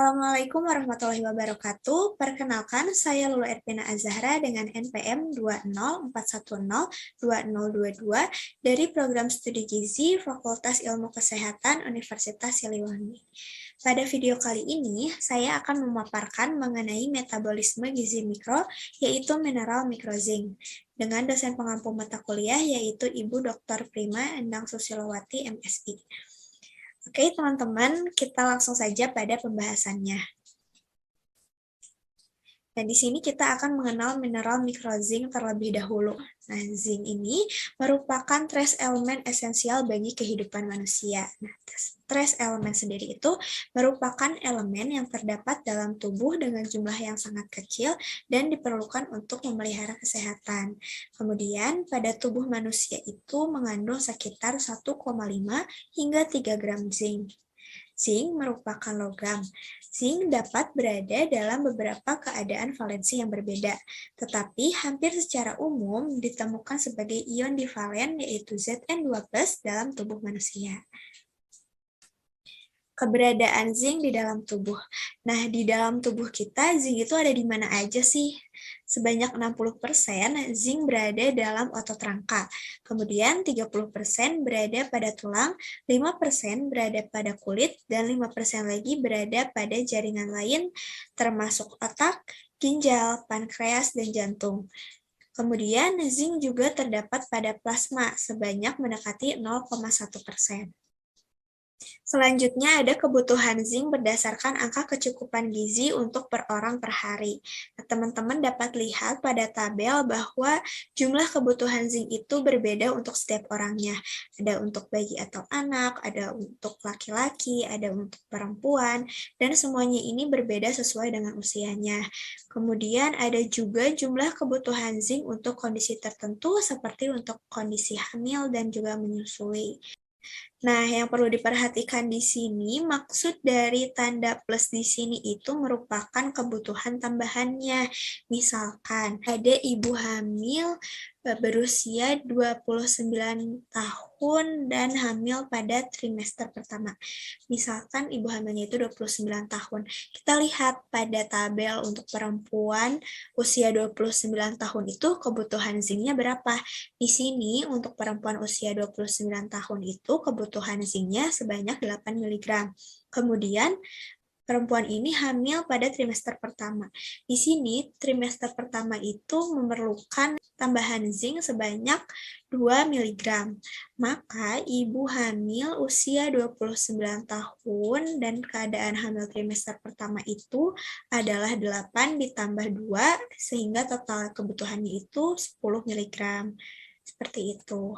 Assalamualaikum warahmatullahi wabarakatuh. Perkenalkan, saya Lulu Erpina Azahra dengan NPM 204102022 dari Program Studi Gizi Fakultas Ilmu Kesehatan Universitas Siliwangi. Pada video kali ini, saya akan memaparkan mengenai metabolisme gizi mikro, yaitu mineral mikrozink, dengan dosen pengampu mata kuliah, yaitu Ibu Dr. Prima Endang Susilowati, MSI. Oke, teman-teman, kita langsung saja pada pembahasannya. Nah, di sini kita akan mengenal mineral mikrozink terlebih dahulu. Nah, zinc ini merupakan trace elemen esensial bagi kehidupan manusia. Nah, trace elemen sendiri itu merupakan elemen yang terdapat dalam tubuh dengan jumlah yang sangat kecil dan diperlukan untuk memelihara kesehatan. Kemudian, pada tubuh manusia itu mengandung sekitar 1,5 hingga 3 gram zinc. Zinc merupakan logam. Zinc dapat berada dalam beberapa keadaan valensi yang berbeda, tetapi hampir secara umum ditemukan sebagai ion divalen yaitu Zn2+ dalam tubuh manusia. Keberadaan zinc di dalam tubuh. Nah, di dalam tubuh kita, zinc itu ada di mana aja sih? Sebanyak 60% zinc berada dalam otot rangka, kemudian 30% berada pada tulang, 5% berada pada kulit, dan 5% lagi berada pada jaringan lain, termasuk otak, ginjal, pankreas, dan jantung. Kemudian, zinc juga terdapat pada plasma, sebanyak mendekati 0,1%. Selanjutnya ada kebutuhan zinc berdasarkan angka kecukupan gizi untuk per orang per hari. Nah, teman-teman dapat lihat pada tabel bahwa jumlah kebutuhan zinc itu berbeda untuk setiap orangnya. Ada untuk bayi atau anak, ada untuk laki-laki, ada untuk perempuan, dan semuanya ini berbeda sesuai dengan usianya. Kemudian ada juga jumlah kebutuhan zinc untuk kondisi tertentu seperti untuk kondisi hamil dan juga menyusui. Nah, yang perlu diperhatikan di sini, maksud dari tanda plus di sini itu merupakan kebutuhan tambahannya. Misalkan, ada ibu hamil berusia 29 tahun dan hamil pada trimester pertama. Misalkan ibu hamilnya itu 29 tahun. Kita lihat pada tabel untuk perempuan usia 29 tahun itu kebutuhan zincnya berapa. Di sini untuk perempuan usia 29 tahun itu kebutuhan zincnya sebanyak 8 mg. Kemudian perempuan ini hamil pada trimester pertama. Di sini trimester pertama itu memerlukan tambahan zinc sebanyak 2 mg. Maka ibu hamil usia 29 tahun dan keadaan hamil trimester pertama itu adalah 8 ditambah 2 sehingga total kebutuhannya itu 10 mg. Seperti itu.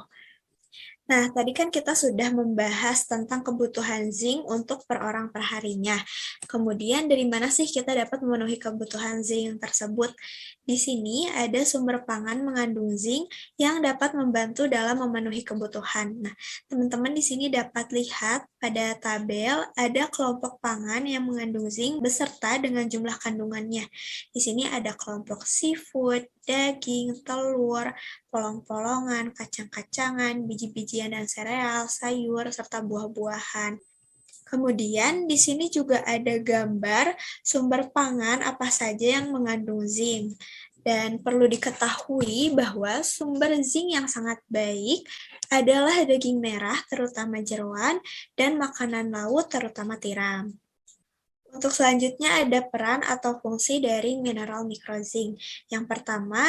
Nah, tadi kan kita sudah membahas tentang kebutuhan zinc untuk per orang per harinya. Kemudian dari mana sih kita dapat memenuhi kebutuhan zinc tersebut? Di sini ada sumber pangan mengandung zinc yang dapat membantu dalam memenuhi kebutuhan. Nah, teman-teman di sini dapat lihat pada tabel ada kelompok pangan yang mengandung zinc beserta dengan jumlah kandungannya. Di sini ada kelompok seafood, daging, telur, polong-polongan, kacang-kacangan, biji-bijian dan sereal, sayur, serta buah-buahan. Kemudian di sini juga ada gambar sumber pangan apa saja yang mengandung zinc. Dan perlu diketahui bahwa sumber zinc yang sangat baik adalah daging merah, terutama jeroan, dan makanan laut, terutama tiram. Untuk selanjutnya ada peran atau fungsi dari mineral mikrozink. Yang pertama,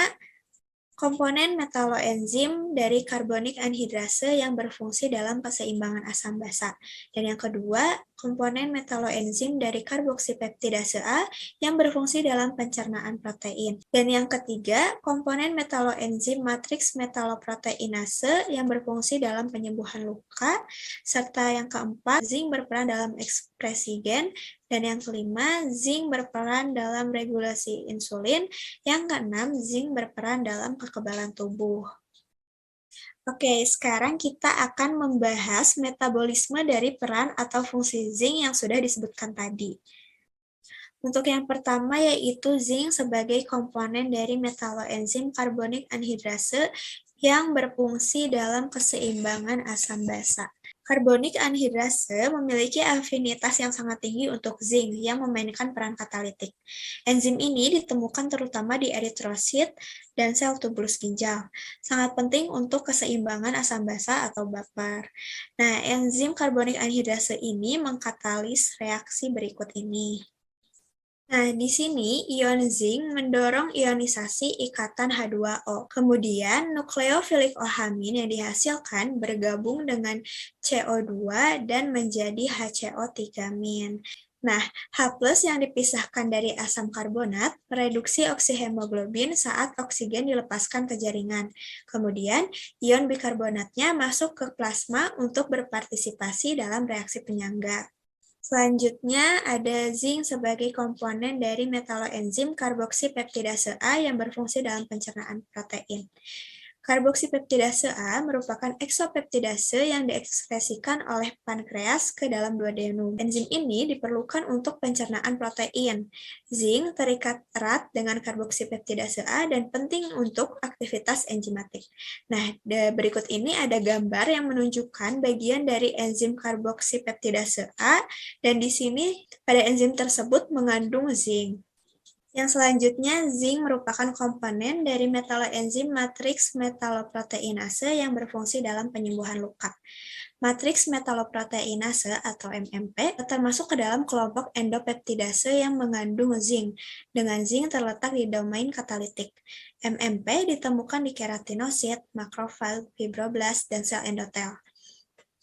komponen metaloenzim dari karbonik anhidrase yang berfungsi dalam keseimbangan asam basa. Dan yang kedua, komponen metaloenzim dari karboksipeptidase A yang berfungsi dalam pencernaan protein. Dan yang ketiga, komponen metaloenzim matriks metaloproteinase yang berfungsi dalam penyembuhan luka. Serta yang keempat, zinc berperan dalam ekspresi gen. Dan yang kelima, zinc berperan dalam regulasi insulin. Yang keenam, zinc berperan dalam kekebalan tubuh. Oke, sekarang kita akan membahas metabolisme dari peran atau fungsi zinc yang sudah disebutkan tadi. Untuk yang pertama yaitu zinc sebagai komponen dari metaloenzim karbonik anhidrase yang berfungsi dalam keseimbangan asam basa. Karbonik anhidrase memiliki afinitas yang sangat tinggi untuk zinc yang memainkan peran katalitik. Enzim ini ditemukan terutama di eritrosit dan sel tubulus ginjal. Sangat penting untuk keseimbangan asam basa atau baper. Nah, enzim karbonik anhidrase ini mengkatalis reaksi berikut ini. Nah, di sini ion zinc mendorong ionisasi ikatan H2O. Kemudian, nukleofilik OH- yang dihasilkan bergabung dengan CO2 dan menjadi HCO3-. Nah, H+ yang dipisahkan dari asam karbonat mereduksi oksihemoglobin saat oksigen dilepaskan ke jaringan. Kemudian, ion bikarbonatnya masuk ke plasma untuk berpartisipasi dalam reaksi penyangga. Selanjutnya, ada zinc sebagai komponen dari metaloenzim karboksipeptidase A yang berfungsi dalam pencernaan protein. Karboksipeptidase A merupakan eksopeptidase yang diekspresikan oleh pankreas ke dalam duodenum. Enzim ini diperlukan untuk pencernaan protein. Zinc terikat erat dengan karboksipeptidase A dan penting untuk aktivitas enzimatik. Nah, berikut ini ada gambar yang menunjukkan bagian dari enzim karboksipeptidase A, dan di sini pada enzim tersebut mengandung zinc. Yang selanjutnya, zinc merupakan komponen dari metaloenzim matriks metaloproteinase yang berfungsi dalam penyembuhan luka. Matriks metaloproteinase atau MMP termasuk ke dalam kelompok endopeptidase yang mengandung zinc, dengan zinc terletak di domain katalitik. MMP ditemukan di keratinosit, makrofag, fibroblast, dan sel endotel.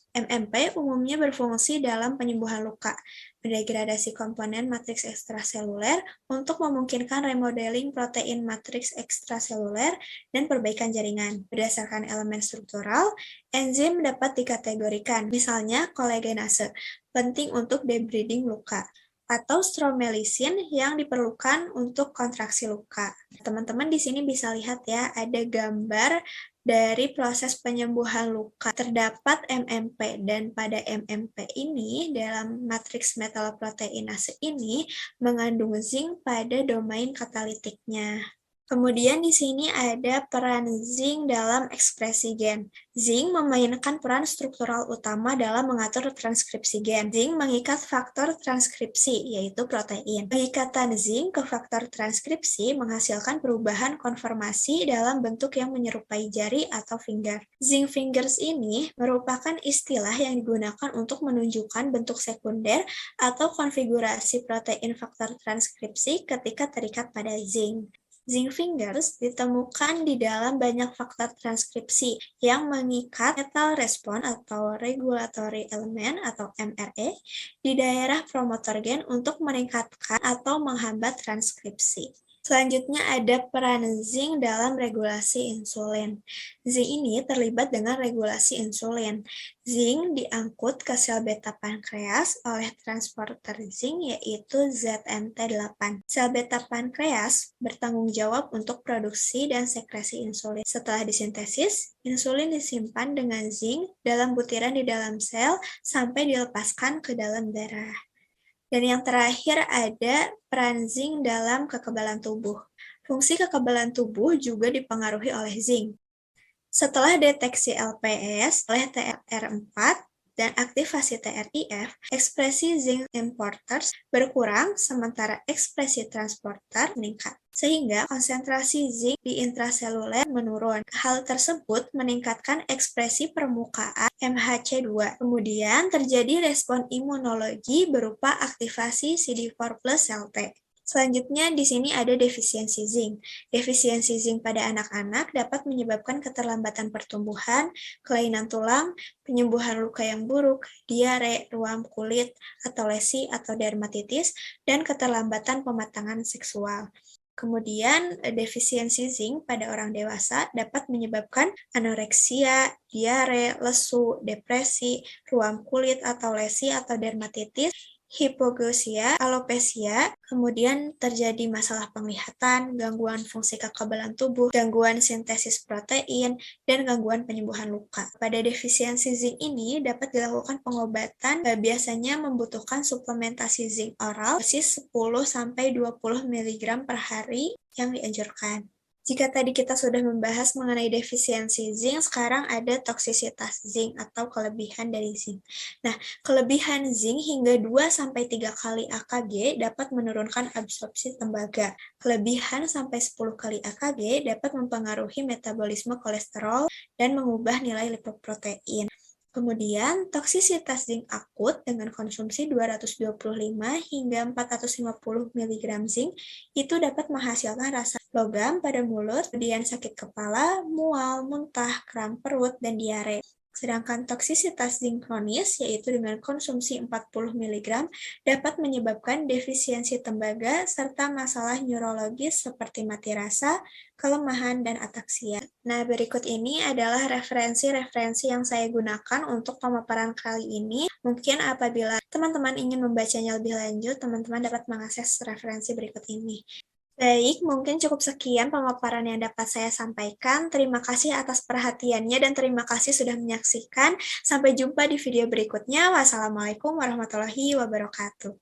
MMP umumnya berfungsi dalam penyembuhan luka, mendegradasi komponen matriks ekstraseluler untuk memungkinkan remodeling protein matriks ekstraseluler dan perbaikan jaringan. Berdasarkan elemen struktural, enzim dapat dikategorikan, misalnya kolagenase, penting untuk debriding luka, atau stromycin yang diperlukan untuk kontraksi luka. Teman-teman di sini bisa lihat ya, ada gambar dari proses penyembuhan luka. Terdapat MMP, dan pada MMP ini, dalam matriks metaloproteinase ini, mengandung zinc pada domain katalitiknya. Kemudian di sini ada peran zinc dalam ekspresi gen. Zinc memainkan peran struktural utama dalam mengatur transkripsi gen. Zinc mengikat faktor transkripsi, yaitu protein. Pengikatan zinc ke faktor transkripsi menghasilkan perubahan konformasi dalam bentuk yang menyerupai jari atau finger. Zinc fingers ini merupakan istilah yang digunakan untuk menunjukkan bentuk sekunder atau konfigurasi protein faktor transkripsi ketika terikat pada zinc. Zinc fingers ditemukan di dalam banyak faktor transkripsi yang mengikat metal respon atau regulatory element atau MRE di daerah promotor gen untuk meningkatkan atau menghambat transkripsi. Selanjutnya ada peran zinc dalam regulasi insulin. Zinc ini terlibat dengan regulasi insulin. Zinc diangkut ke sel beta pankreas oleh transporter zinc yaitu ZMT8. Sel beta pankreas bertanggung jawab untuk produksi dan sekresi insulin. Setelah disintesis, insulin disimpan dengan zinc dalam butiran di dalam sel sampai dilepaskan ke dalam darah. Dan yang terakhir ada peran zinc dalam kekebalan tubuh. Fungsi kekebalan tubuh juga dipengaruhi oleh zinc. Setelah deteksi LPS oleh TRR4 dan aktivasi TRIF, ekspresi zinc importers berkurang sementara ekspresi transporter meningkat, sehingga konsentrasi zinc di intraseluler menurun. Hal tersebut meningkatkan ekspresi permukaan MHC2. Kemudian terjadi respon imunologi berupa aktivasi CD4+ sel T. Selanjutnya, di sini ada defisiensi zinc. Defisiensi zinc pada anak-anak dapat menyebabkan keterlambatan pertumbuhan, kelainan tulang, penyembuhan luka yang buruk, diare, ruam kulit, atau lesi atau dermatitis, dan keterlambatan pematangan seksual. Kemudian, defisiensi zinc pada orang dewasa dapat menyebabkan anoreksia, diare, lesu, depresi, ruam kulit atau lesi atau dermatitis, hipogeusia, alopecia, kemudian terjadi masalah penglihatan, gangguan fungsi kekebalan tubuh, gangguan sintesis protein, dan gangguan penyembuhan luka. Pada defisiensi zinc ini dapat dilakukan pengobatan, biasanya membutuhkan suplementasi zinc oral dosis 10-20 mg per hari yang dianjurkan. Jika tadi kita sudah membahas mengenai defisiensi zinc, sekarang ada toksisitas zinc atau kelebihan dari zinc. Nah, kelebihan zinc hingga 2-3 kali AKG dapat menurunkan absorpsi tembaga. Kelebihan sampai 10 kali AKG dapat mempengaruhi metabolisme kolesterol dan mengubah nilai lipoprotein. Kemudian, toksisitas zinc akut dengan konsumsi 225 hingga 450 mg zinc itu dapat menghasilkan rasa logam pada mulut, kemudian sakit kepala, mual, muntah, kram perut, dan diare. Sedangkan toksisitas zinc kronis, yaitu dengan konsumsi 40 mg, dapat menyebabkan defisiensi tembaga serta masalah neurologis seperti mati rasa, kelemahan, dan ataksia. Nah, berikut ini adalah referensi-referensi yang saya gunakan untuk pemaparan kali ini. Mungkin apabila teman-teman ingin membacanya lebih lanjut, teman-teman dapat mengakses referensi berikut ini. Baik, mungkin cukup sekian pemaparan yang dapat saya sampaikan. Terima kasih atas perhatiannya dan terima kasih sudah menyaksikan. Sampai jumpa di video berikutnya. Wassalamualaikum warahmatullahi wabarakatuh.